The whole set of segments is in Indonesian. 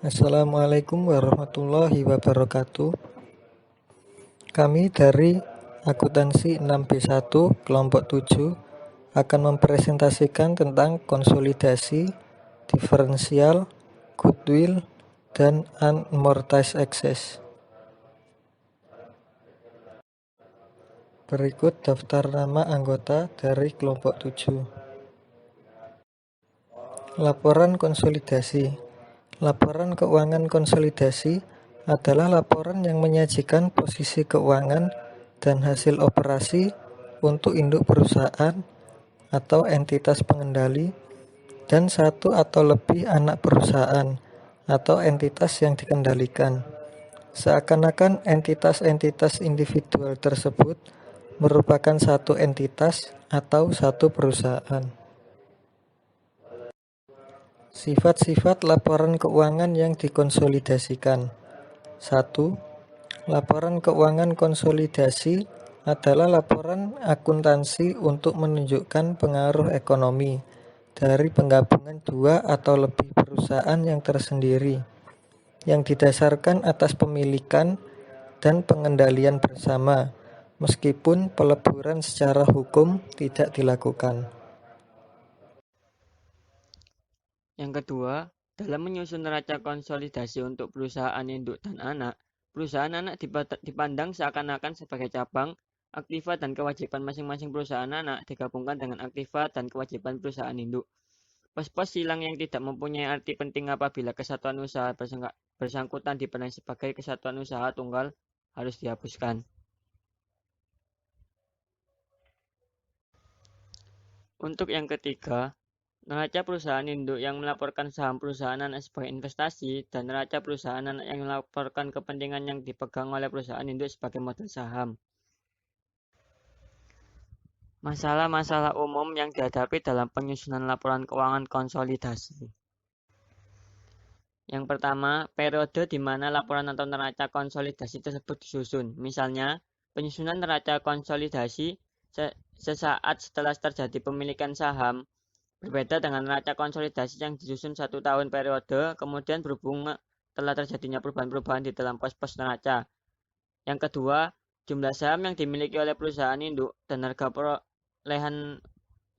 Assalamualaikum warahmatullahi wabarakatuh. Kami dari akuntansi 6B1 kelompok 7 akan mempresentasikan tentang konsolidasi, diferensial, goodwill, dan unamortized excess. Berikut daftar nama anggota dari kelompok 7. Laporan konsolidasi. Laporan keuangan konsolidasi adalah laporan yang menyajikan posisi keuangan dan hasil operasi untuk induk perusahaan atau entitas pengendali dan satu atau lebih anak perusahaan atau entitas yang dikendalikan. Seakan-akan entitas-entitas individual tersebut merupakan satu entitas atau satu perusahaan. Sifat-sifat laporan keuangan yang dikonsolidasikan. 1. Laporan keuangan konsolidasi adalah laporan akuntansi untuk menunjukkan pengaruh ekonomi dari penggabungan dua atau lebih perusahaan yang tersendiri, yang didasarkan atas pemilikan dan pengendalian bersama, meskipun peleburan secara hukum tidak dilakukan. Yang kedua, dalam menyusun neraca konsolidasi untuk perusahaan induk dan anak, perusahaan anak dipandang seakan-akan sebagai cabang, aktiva dan kewajiban masing-masing perusahaan anak digabungkan dengan aktiva dan kewajiban perusahaan induk. Pos-pos silang yang tidak mempunyai arti penting apabila kesatuan usaha bersangkutan dipandang sebagai kesatuan usaha tunggal harus dihapuskan. Untuk yang ketiga, neraca perusahaan induk yang melaporkan saham perusahaan anak sebagai investasi dan neraca perusahaan anak yang melaporkan kepentingan yang dipegang oleh perusahaan induk sebagai modal saham. Masalah-masalah umum yang dihadapi dalam penyusunan laporan keuangan konsolidasi. Yang pertama, periode di mana laporan atau neraca konsolidasi tersebut disusun. Misalnya, penyusunan neraca konsolidasi sesaat setelah terjadi pemilikan saham, berbeda dengan neraca konsolidasi yang disusun 1 tahun periode, kemudian berhubung telah terjadinya perubahan-perubahan di dalam pos-pos neraca. Yang kedua, jumlah saham yang dimiliki oleh perusahaan induk dan harga perolehan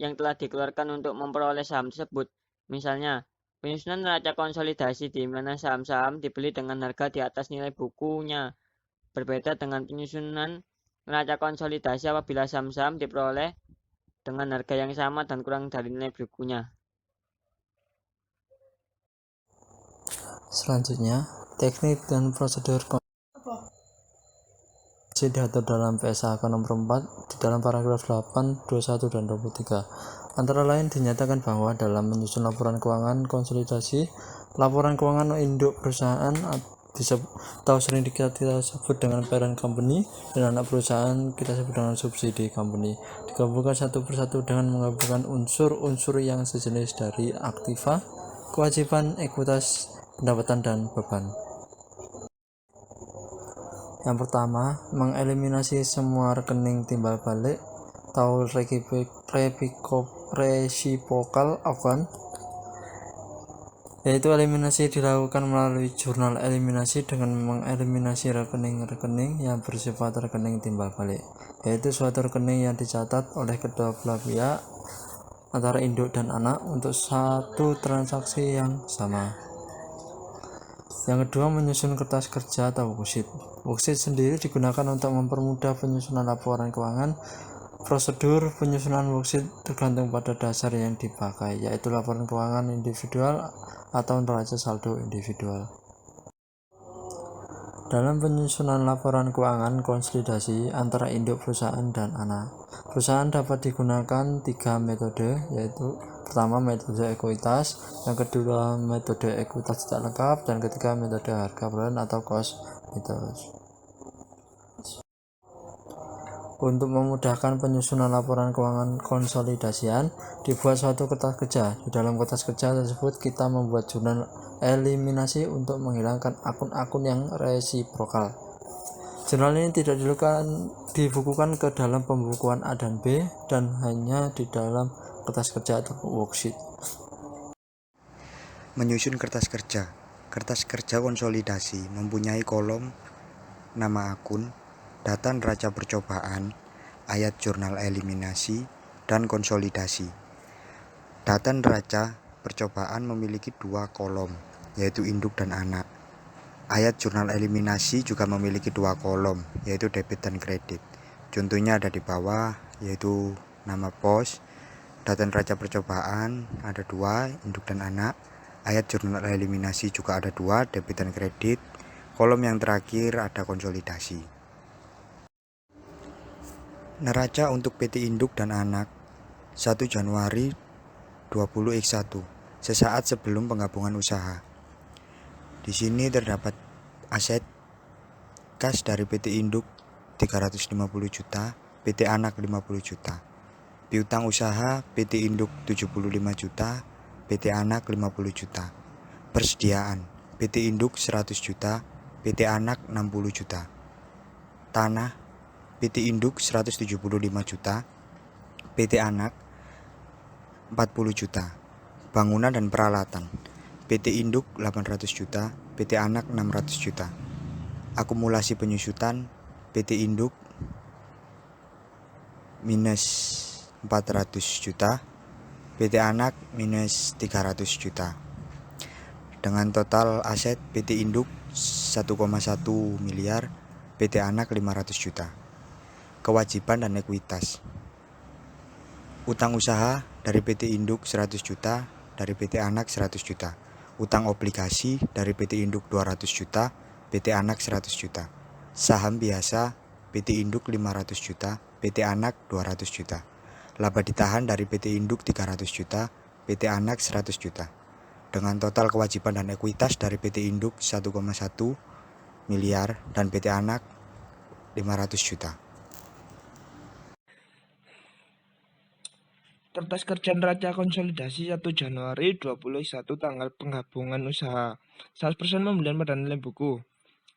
yang telah dikeluarkan untuk memperoleh saham tersebut. Misalnya, penyusunan neraca konsolidasi di mana saham-saham dibeli dengan harga di atas nilai bukunya, berbeda dengan penyusunan neraca konsolidasi apabila saham-saham diperoleh dengan harga yang sama dan kurang dari nilai bukunya. Selanjutnya, teknik dan prosedur diatur dalam PSAK nomor 4 di dalam paragraf 8, 21, dan 23. Antara lain dinyatakan bahwa dalam menyusun laporan keuangan konsolidasi, laporan keuangan induk perusahaan atau sering kita sebut dengan parent company dan anak perusahaan kita sebut dengan subsidi company digabungkan satu persatu dengan menggabungkan unsur-unsur yang sejenis dari aktiva, kewajiban, ekuitas, pendapatan, dan beban. Yang pertama, mengeliminasi semua rekening timbal balik atau reciprocal account, yaitu eliminasi dilakukan melalui jurnal eliminasi dengan mengeliminasi rekening-rekening yang bersifat rekening timbal balik, yaitu suatu rekening yang dicatat oleh kedua belah pihak antara induk dan anak untuk satu transaksi yang sama. Yang kedua, menyusun kertas kerja atau worksheet. Worksheet sendiri digunakan untuk mempermudah penyusunan laporan keuangan. Prosedur penyusunan worksheet tergantung pada dasar yang dipakai, yaitu laporan keuangan individual atau neraca saldo individual. Dalam penyusunan laporan keuangan konsolidasi antara induk perusahaan dan anak, perusahaan dapat digunakan 3 metode, yaitu pertama metode ekuitas, yang kedua metode ekuitas tidak lengkap, dan ketiga metode harga perolehan atau cost method. Untuk memudahkan penyusunan laporan keuangan konsolidasian, dibuat suatu kertas kerja. Di dalam kertas kerja tersebut kita membuat jurnal eliminasi untuk menghilangkan akun-akun yang resiprokal. Jurnal ini tidak dibukukan ke dalam pembukuan A dan B dan hanya di dalam kertas kerja atau worksheet. Menyusun kertas kerja. Kertas kerja konsolidasi mempunyai kolom nama akun, data neraca percobaan, ayat jurnal eliminasi, dan konsolidasi. Data neraca percobaan memiliki 2 kolom, yaitu induk dan anak. Ayat jurnal eliminasi juga memiliki 2 kolom, yaitu debit dan kredit. Contohnya ada di bawah, yaitu nama pos. Data neraca percobaan ada 2, induk dan anak. Ayat jurnal eliminasi juga ada 2, debit dan kredit. Kolom yang terakhir ada konsolidasi. Neraca untuk PT induk dan anak 1 Januari 20x1 sesaat sebelum penggabungan usaha. Di sini terdapat aset kas dari PT induk 350 juta, PT anak 50 juta. Piutang usaha PT induk 75 juta, PT anak 50 juta. Persediaan PT induk 100 juta, PT anak 60 juta. Tanah PT induk 175 juta, PT anak 40 juta. Bangunan dan peralatan PT induk 800 juta, PT anak 600 juta. Akumulasi penyusutan PT induk minus 400 juta, PT anak minus 300 juta. Dengan total aset PT induk 1,1 miliar, PT anak 500 juta. Kewajiban dan ekuitas. Utang usaha dari PT induk 100 juta, dari PT anak 100 juta. Utang obligasi dari PT induk 200 juta, PT anak 100 juta. Saham biasa PT induk 500 juta, PT anak 200 juta. Laba ditahan dari PT induk 300 juta, PT anak 100 juta. Dengan total kewajiban dan ekuitas dari PT induk 1,1 miliar dan PT anak 500 juta. Kertas kerja neraca konsolidasi 1 Januari 2021 tanggal penggabungan usaha. 100% pembelian pada nilai buku.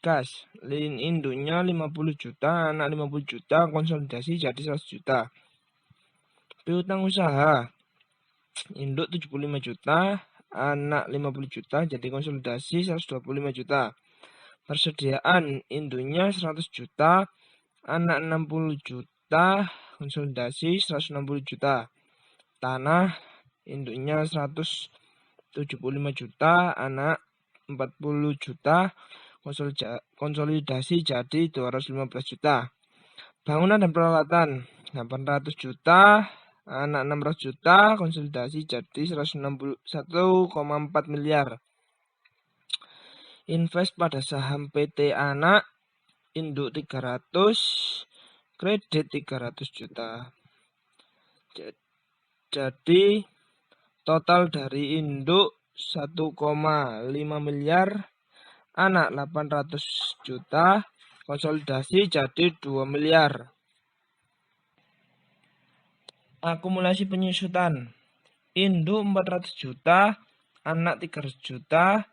Kas, induknya 50 juta, anak 50 juta, konsolidasi jadi 100 juta. Piutang usaha, induk 75 juta, anak 50 juta, jadi konsolidasi 125 juta. Persediaan, induknya 100 juta, anak 60 juta, konsolidasi 160 juta. Tanah, induknya 175 juta, anak 40 juta, konsolidasi jadi 215 juta. Bangunan dan peralatan 800 juta, anak 600 juta, konsolidasi jadi 1,4 miliar. Invest pada saham PT anak, induk 300, kredit 300 juta. Jadi total dari induk 1,5 miliar, anak 800 juta, konsolidasi jadi 2 miliar. Akumulasi penyusutan, induk 400 juta, anak 300 juta,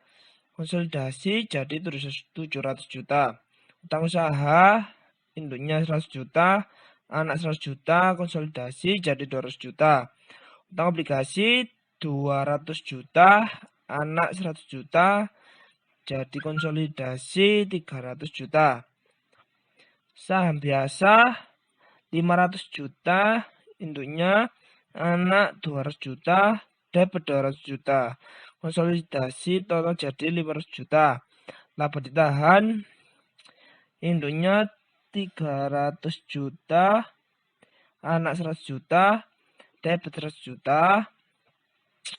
konsolidasi jadi 700 juta. Utang usaha, induknya 100 juta, anak 100 juta, konsolidasi jadi 200 juta. Utang obligasi 200 juta, anak 100 juta, jadi konsolidasi 300 juta. Saham biasa 500 juta, induknya anak 200 juta, debit 200 juta. Konsolidasi total jadi 500 juta. Laba ditahan, induknya 300 juta, anak 100 juta, debit 100 juta,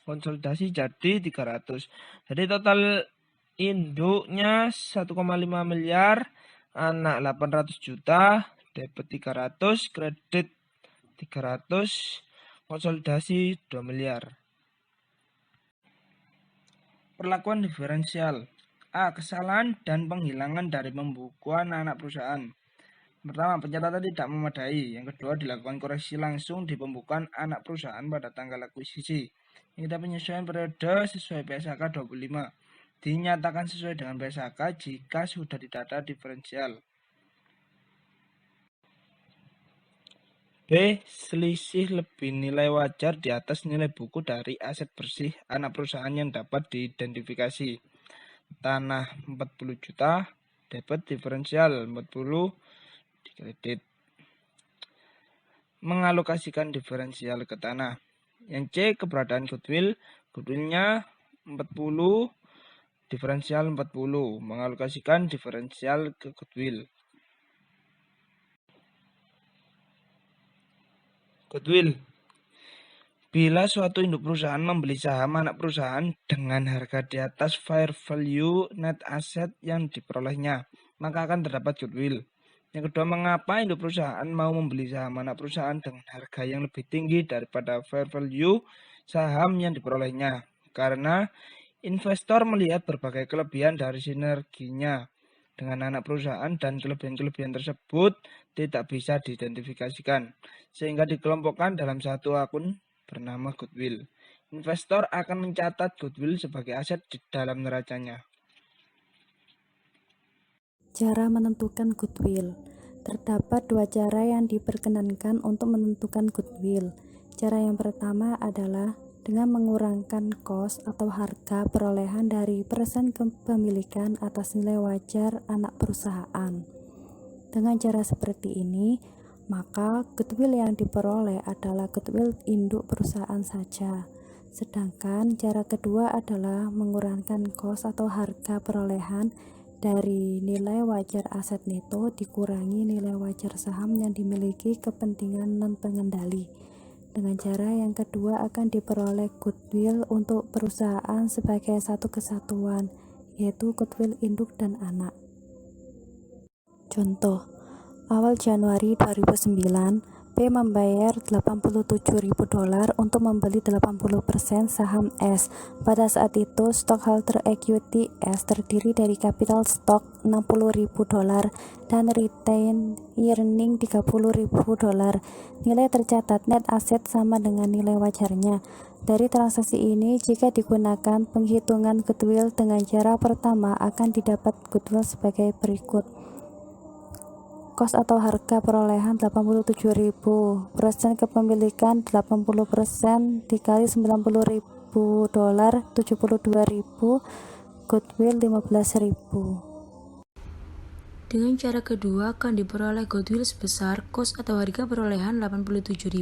konsolidasi jadi 300. Jadi total induknya 1,5 miliar, anak 800 juta, debit 300, kredit 300, konsolidasi 2 miliar. Perlakuan diferensial. A. Kesalahan dan penghilangan dari pembukuan anak perusahaan. Pertama, pencatatan tidak memadai. Yang kedua, dilakukan koreksi langsung di pembukuan anak perusahaan pada tanggal akuisisi. Yang ketiga, penyesuaian periode sesuai PSAK 25. Dinyatakan sesuai dengan PSAK jika sudah didata diferensial. B. Selisih lebih nilai wajar di atas nilai buku dari aset bersih anak perusahaan yang dapat diidentifikasi. tanah 40 juta, debit diferensial 40 dikredit. Mengalokasikan diferensial ke tanah. Yang C, keberadaan goodwill. Goodwillnya 40, diferensial 40. Mengalokasikan diferensial ke goodwill. Goodwill. Bila suatu induk perusahaan membeli saham anak perusahaan dengan harga di atas fair value net asset yang diperolehnya, maka akan terdapat goodwill. Yang kedua, mengapa induk perusahaan mau membeli saham anak perusahaan dengan harga yang lebih tinggi daripada fair value saham yang diperolehnya? Karena investor melihat berbagai kelebihan dari sinerginya dengan anak perusahaan dan kelebihan-kelebihan tersebut tidak bisa diidentifikasikan, sehingga dikelompokkan dalam satu akun bernama goodwill. Investor akan mencatat goodwill sebagai aset di dalam neracanya. Cara menentukan goodwill. Terdapat dua cara yang diperkenankan untuk menentukan goodwill. Cara yang pertama adalah dengan mengurangkan kos atau harga perolehan dari persen kepemilikan atas nilai wajar anak perusahaan. Dengan cara seperti ini, maka goodwill yang diperoleh adalah goodwill induk perusahaan saja. Sedangkan cara kedua adalah mengurangkan kos atau harga perolehan dari nilai wajar aset neto dikurangi nilai wajar saham yang dimiliki kepentingan non-pengendali. Dengan cara yang kedua akan diperoleh goodwill untuk perusahaan sebagai satu kesatuan, yaitu goodwill induk dan anak. Contoh, awal Januari 2009, P membayar $87.000 untuk membeli 80% saham S. Pada saat itu, stockholder equity S terdiri dari capital stock $60.000 dan retained earning $30.000. Nilai tercatat net asset sama dengan nilai wajarnya. Dari transaksi ini, jika digunakan penghitungan goodwill dengan cara pertama, akan didapat goodwill sebagai berikut. Kos atau harga perolehan 87.000, persen kepemilikan 80% dikali $90.000, $72.000, goodwill 15.000. Dengan cara kedua akan diperoleh goodwill sebesar kos atau harga perolehan 87.000,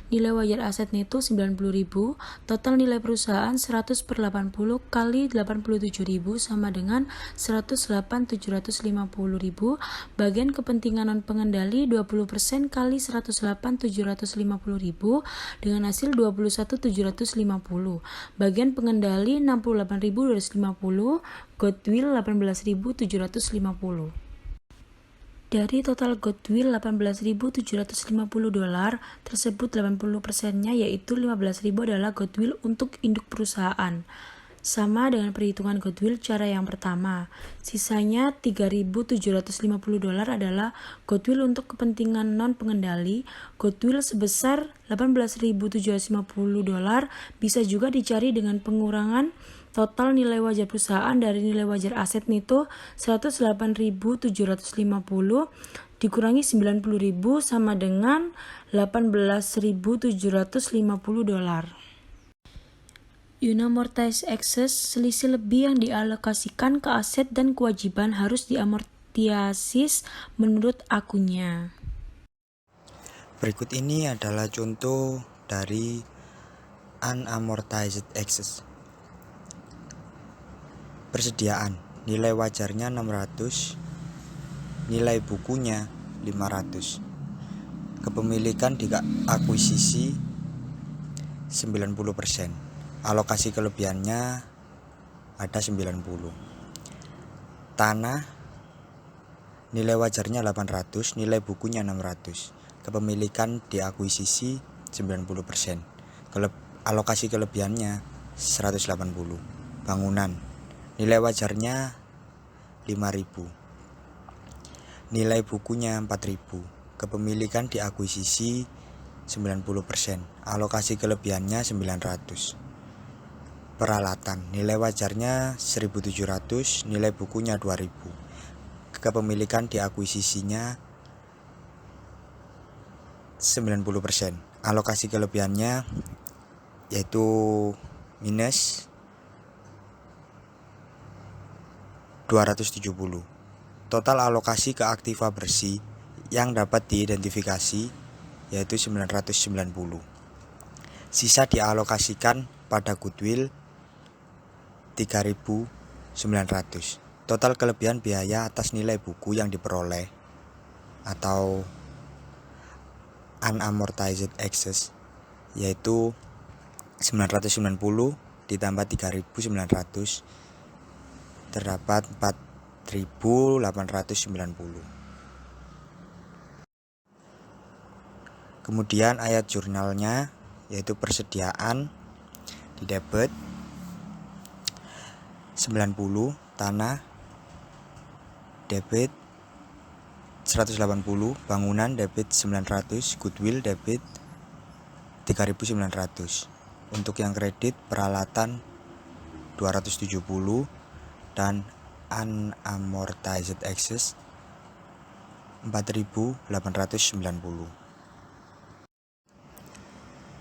nilai wajar aset neto 90.000, total nilai perusahaan 100/80 kali 87.000 sama dengan 108.750.000, bagian kepentingan non pengendali 20% kali 108.750.000 dengan hasil 21.750, bagian pengendali 68.250, goodwill 18.750. Dari total goodwill $18.750 tersebut 80%-nya yaitu $15.000 adalah goodwill untuk induk perusahaan. Sama dengan perhitungan goodwill cara yang pertama. Sisanya $3.750 adalah goodwill untuk kepentingan non pengendali. Goodwill sebesar $18.750 bisa juga dicari dengan pengurangan total nilai wajar perusahaan dari nilai wajar aset neto 108.750 dikurangi 90.000 sama dengan $18.750. Unamortized excess, selisih lebih yang dialokasikan ke aset dan kewajiban harus diamortisis menurut akunnya. Berikut ini adalah contoh dari unamortized excess. Persediaan, nilai wajarnya 600, nilai bukunya 500. Kepemilikan diakuisisi 90%. Alokasi kelebihannya ada 90. Tanah, nilai wajarnya 800, nilai bukunya 600. Kepemilikan diakuisisi 90%. Alokasi kelebihannya 180. Bangunan, nilai wajarnya 5.000. Nilai bukunya 4.000. Kepemilikan diakuisisi 90%. Alokasi kelebihannya 900. Peralatan, nilai wajarnya 1.700, nilai bukunya 2.000. Kepemilikan diakuisisinya 90%. Alokasi kelebihannya yaitu minus 270. Total alokasi ke aktiva bersih yang dapat diidentifikasi yaitu 990. Sisa dialokasikan pada goodwill 3.900. Total kelebihan biaya atas nilai buku yang diperoleh atau unamortized excess yaitu 990 ditambah 3.900 terdapat 4.890. Kemudian ayat jurnalnya yaitu persediaan di debit 90, tanah debit 180, bangunan debit 900, goodwill debit 3.900. Untuk yang kredit peralatan 270 dan unamortized excess 4.890.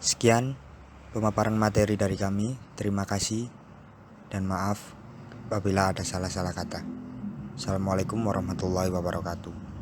Sekian pemaparan materi dari kami. Terima kasih dan maaf apabila ada salah-salah kata. Assalamualaikum warahmatullahi wabarakatuh.